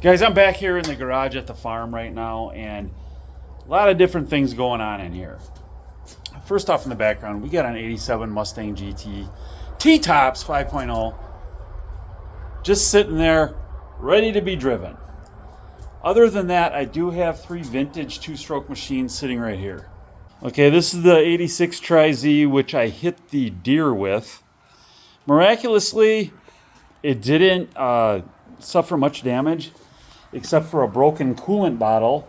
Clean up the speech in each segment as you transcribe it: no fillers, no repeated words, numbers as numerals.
Guys, I'm back here in the garage at the farm right now, and a lot of different things going on in here. First off, in the background, we got an 87 Mustang GT T-Tops 5.0 just sitting there ready to be driven. Other than that, I do have 3 vintage 2-stroke machines sitting right here. Okay, this is the 86 Tri-Z, which I hit the deer with. Miraculously, it didn't suffer much damage, except for a broken coolant bottle,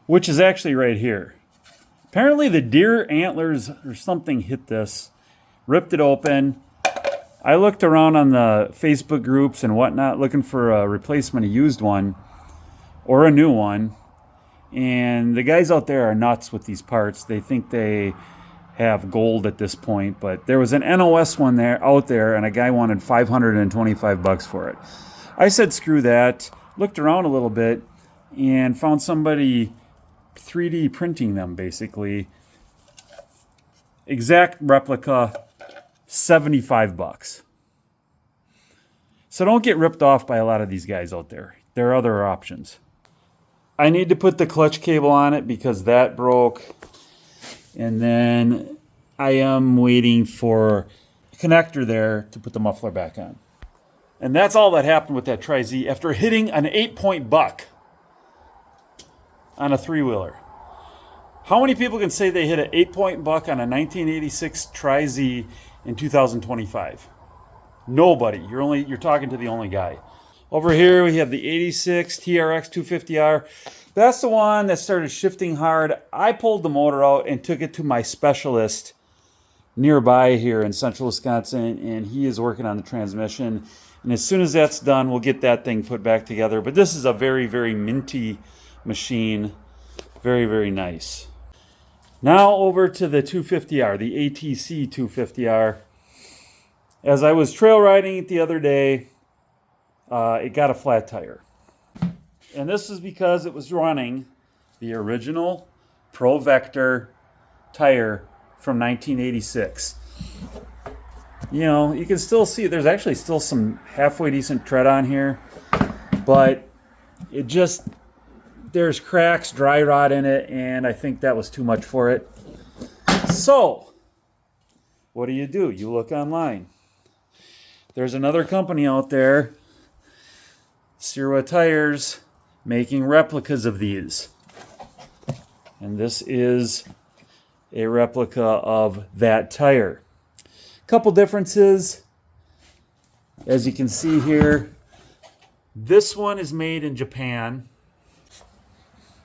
which is actually right here. Apparently the deer antlers or something hit this, ripped it open. I looked around on the Facebook groups and whatnot looking for a replacement, a used one or a new one. And the guys out there are nuts with these parts. They think they have gold at this point, but there was an NOS one out there and a guy wanted $525 for it. I said, screw that. Looked around a little bit and found somebody 3D printing them, basically. Exact replica, $75. So don't get ripped off by a lot of these guys out there. There are other options. I need to put the clutch cable on it because that broke. And then I am waiting for a connector there to put the muffler back on. And that's all that happened with that Tri-Z after hitting an 8-point buck on a 3-wheeler. How many people can say they hit an 8-point buck on a 1986 Tri-Z in 2025? Nobody. You're talking to the only guy. Over here we have the 86 TRX 250R. That's the one that started shifting hard. I pulled the motor out and took it to my specialist nearby here in central Wisconsin, and he is working on the transmission. And as soon as that's done, we'll get that thing put back together. But this is a very, very minty machine. Very, very nice. Now over to the 250R, the ATC 250R. As I was trail riding it the other day, it got a flat tire. And this is because it was running the original Pro Vector tire from 1986. You know, you can still see there's actually still some halfway decent tread on here, but it just, there's cracks, dry rot in it, and I think that was too much for it. So, what do? You look online. There's another company out there, Sirwa Tires, making replicas of these. And this is a replica of that tire. Couple differences. As you can see here, this one is made in Japan,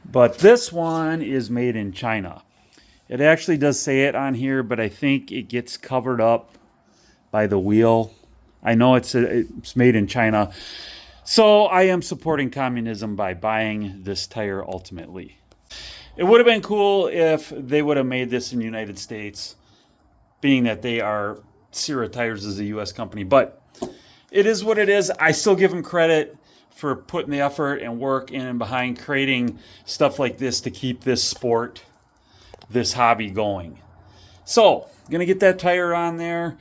but this one is made in China. It actually does say it on here, but I think it gets covered up by the wheel. I know it's made in China. So I am supporting communism by buying this tire ultimately. It would have been cool if they would have made this in the United States, being that they are Sirwa Tires is a U.S. company. But it is what it is. I still give them credit for putting the effort and work in and behind creating stuff like this to keep this sport, this hobby going. So, I'm going to get that tire on there,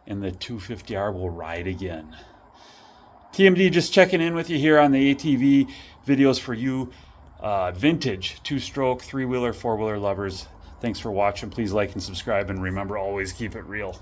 and the 250R will ride again. TMD just checking in with you here on the ATV videos for you vintage 2-stroke, 3-wheeler, 4-wheeler lovers. Thanks for watching. Please like and subscribe, and remember, always keep it real.